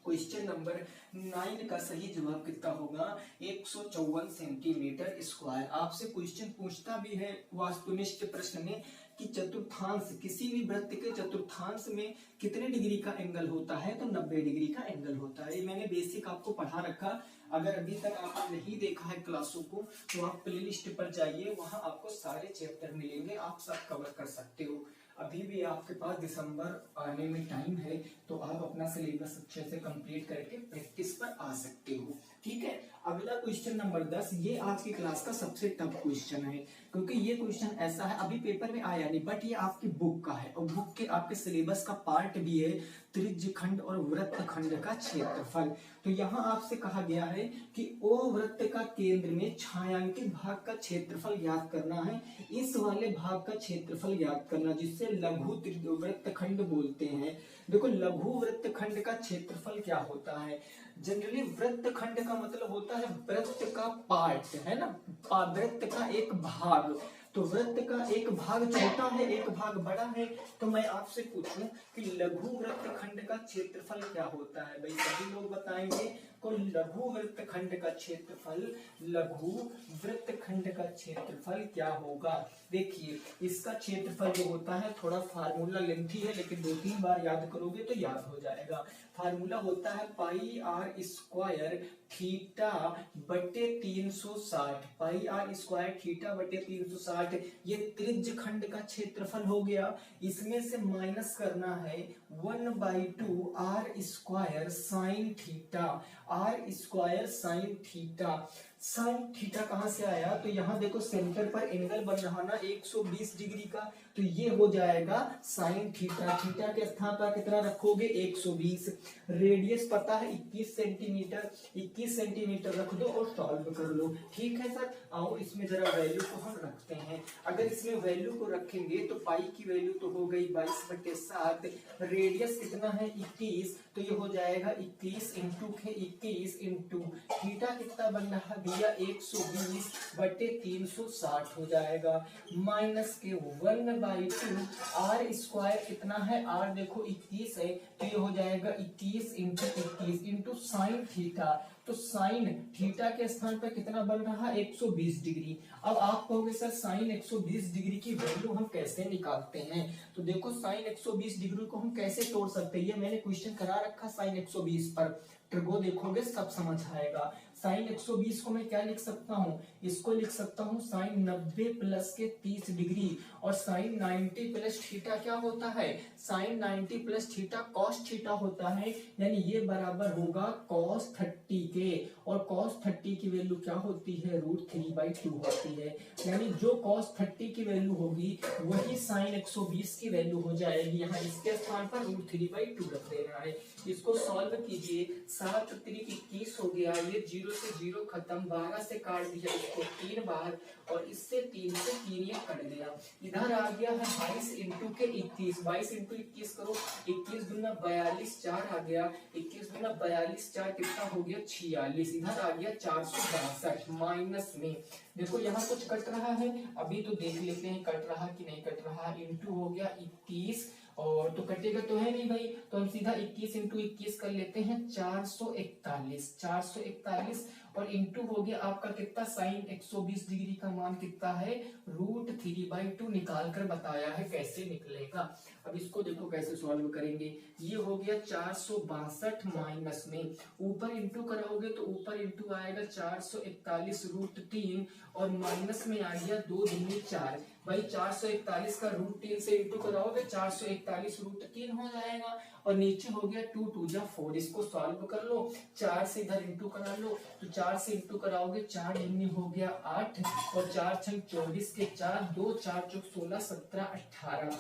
क्वेश्चन नंबर 9 का सही जवाब कितना होगा, 154 सेंटीमीटर स्क्वायर। आपसे क्वेश्चन पूछता भी है वास्तुनिष्ठ प्रश्न में कि चतुर्थांश, किसी भी वृत्त के चतुर्थांश में कितने डिग्री का एंगल होता है, तो 90 डिग्री का एंगल होता है। मैंने बेसिक आपको पढ़ा रखा। अगर अभी तक आपने नहीं देखा है क्लासों को, तो आप प्लेलिस्ट पर जाइए, वहां आपको सारे चैप्टर मिलेंगे, आप सब कवर कर सकते हो। अभी भी आपके पास दिसंबर आने में टाइम है, तो आप अपना सिलेबस अच्छे से कंप्लीट करके प्रैक्टिस पर आ सकते हो। ठीक है, अगला क्वेश्चन नंबर 10, ये आज की क्लास का सबसे टफ क्वेश्चन है, क्योंकि ये क्वेश्चन ऐसा है अभी पेपर में आया नहीं, बट ये आपकी बुक का है, और बुक के आपके सिलेबस का पार्ट भी है त्रिज्य खंड और वृत्त खंड का क्षेत्रफल। तो यहाँ आपसे कहा गया है कि ओ वृत्त का केंद्र में छायांकित भाग का क्षेत्रफल ज्ञात करना है। इस वाले भाग का क्षेत्रफल ज्ञात करना, जिससे लघु वृत्त खंड बोलते हैं। देखो लघु वृत्त खंड का क्षेत्रफल क्या होता है, जनरली वृत्त खंड का मतलब होता है वृत्त का पार्ट, है ना, वृत्त का एक भाग। तो वृत्त का एक भाग छोटा है, एक भाग बड़ा है। तो मैं आपसे पूछूं कि लघु वृत्त खंड का क्षेत्रफल क्या होता है, भाई सभी लोग बताएंगे। तो लघु वृत्त खंड का क्षेत्रफल, लघु वृत्त खंड का क्षेत्रफल क्या होगा। देखिए इसका क्षेत्रफल जो होता है, थोड़ा फार्मूला लेंथी है, लेकिन 2-3 बार याद करोगे तो याद हो जाएगा। फार्मूला होता है पाई आर स्क्वायर थीटा बटे 360, पाई आर स्क्वायर थीटा बटे 360। ये त्रिज्य खंड का क्षेत्रफल हो गया। इसमें से माइनस करना है 1/2 r square sine theta, r square sine theta. Sine theta कहां से आया, तो यहाँ देखो सेंटर पर एंगल बन रहा ना 120 डिग्री का, तो ये हो जाएगा साइन थीटा। थीटा के स्थान पर कितना रखोगे 120। रेडियस पता है 21 सेंटीमीटर, 21 सेंटीमीटर रख दो और सॉल्व कर लो। ठीक है सर, आओ इसमें जरा वैल्यू को हम रखते हैं। अगर इसमें वैल्यू को रखेंगे तो पाई की वैल्यू तो हो गई 22/7, रेडियस कितना है 21, तो ये हो जाएगा 21 इंटू के 21 इंटू थीटा कितना बन रहा भैया 120/360 हो जाएगा, माइनस के 1/2 आर स्क्वायर कितना है, आर देखो 21 है, तो ये हो जाएगा 21 इंटू 21 इंटू साइन थीटा। तो साइन थीटा के स्थान पर कितना बन रहा 120 डिग्री। अब आप कहोगे सर साइन 120 डिग्री की वैल्यू हम कैसे निकालते हैं, तो देखो साइन 120 डिग्री को हम कैसे तोड़ सकते हैं, ये मैंने क्वेश्चन करा रखा साइन 120 पर, ट्रिगो देखोगे सब समझ आएगा। साइन 120 को मैं क्या लिख सकता हूँ, इसको लिख सकता हूँ साइन 90 प्लस के 30 डिग्री, और साइन 90 प्लस थीटा क्या होता है, sine 90 plus theta cos theta होता है, यानी ये बराबर होगा कॉस 30 के, और कॉस 30 की वैल्यू क्या होती है √3/2 होती है, यानी जो कॉस 30 की वैल्यू होगी वही साइन 120 की वैल्यू हो जाएगी। यहाँ इसके स्थान पर √3/2 रख देना है। इसको सॉल्व कीजिए, 7 × 3 = 21 हो गया, गया, ये 0 से 0 खत्म, 12 से काट दिया इसको 3 बार और इससे 3 से 3 ये कट गया। इधर आ गया है 22 इंटू के 21, 22 इंटू 21 करो, 21 दूना 42, 4 आ गया, 21 दूना 42, 4 कितना हो गया 46। इधर आ गया 462 माइनस में, देखो यहाँ कुछ कट रहा है, अभी तो देख लेते हैं कट रहा कि नहीं कट रहा। इंटू हो गया 21 और तो कटेगा तो है नहीं भाई, तो हम सीधा 21 इंटू 21 कर लेते हैं 441, 441 और इंटू हो गया आपका कितना साइन 120 डिग्री का मान कितना है √3/2 निकाल कर बताया है कैसे निकलेगा। अब इसको देखो कैसे सॉल्व करेंगे। ये हो गया 462 माइनस में ऊपर इंटू कराओगे तो ऊपर इंटू आएगा 441 √3 और माइनस में आ गया 2 दूनी 4। भाई 441 का √3 से इंटू कराओगे 441 √3 हो जाएगा और नीचे हो गया 2 2 जा 4। इसको सॉल्व कर लो, 4 से इधर इंटू करा लो तो 4 से इंटू कराओगे 4 दूनी हो गया 8 और 4 6 24 के 4 2 4 चौक 16 17 18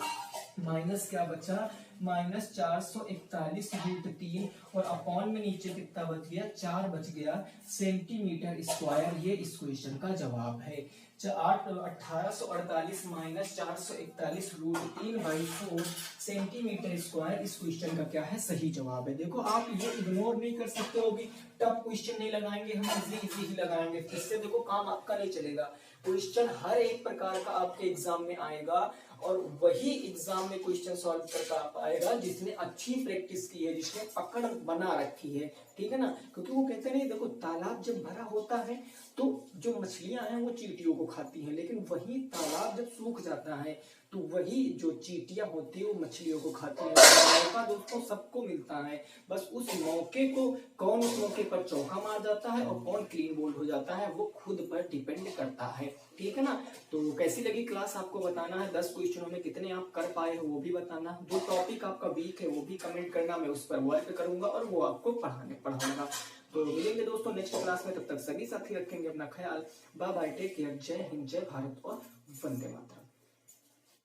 माइनस क्या बचा माइनस 441 √3 और अपॉन में नीचे कितना बच गया 4 बच गया सेंटीमीटर स्क्वायर। ये इस क्वेश्चन का जवाब है। 1848 माइनस 441 √3/4 सेंटीमीटर स्क्वायर इस क्वेश्चन का क्या है सही जवाब है। देखो आप ये इग्नोर नहीं कर सकते हो कि टफ क्वेश्चन नहीं लगाएंगे, हम इजी ही लगाएंगे, इससे देखो काम आपका नहीं चलेगा। क्वेश्चन हर एक प्रकार का आपके एग्जाम में आएगा और वही एग्जाम में क्वेश्चन सॉल्व कर पाएगा जिसने अच्छी प्रैक्टिस की है, जिसने पकड़ बना रखी है, ठीक है ना। क्योंकि वो कहते हैं देखो तालाब जब भरा होता है तो जो मछलियां हैं वो चींटियों को खाती हैं, लेकिन वही तालाब जब सूख जाता है तो वही जो चींटियां होती है वो मछलियों को खाती है। मौका दोस्तों सबको मिलता है, बस उस मौके को कौन उस मौके पर चौका मार जाता है और कौन क्लीन बोल्ड हो जाता है वो खुद पर डिपेंड करता है, ठीक है ना। तो कैसी लगी क्लास आपको बताना है, 10 क्वेश्चनों में कितने आप कर पाए हो वो भी बताना, जो टॉपिक आपका वीक है वो भी कमेंट करना, मैं उस पर वर्क करूंगा और वो आपको पढ़ाऊंगा। तो मिलेंगे दोस्तों नेक्स्ट क्लास में, तब तक सभी साथी रखेंगे अपना ख्याल। बाय बाय, टेक केयर, जय हिंद, जय भारत और वंदे मातरम।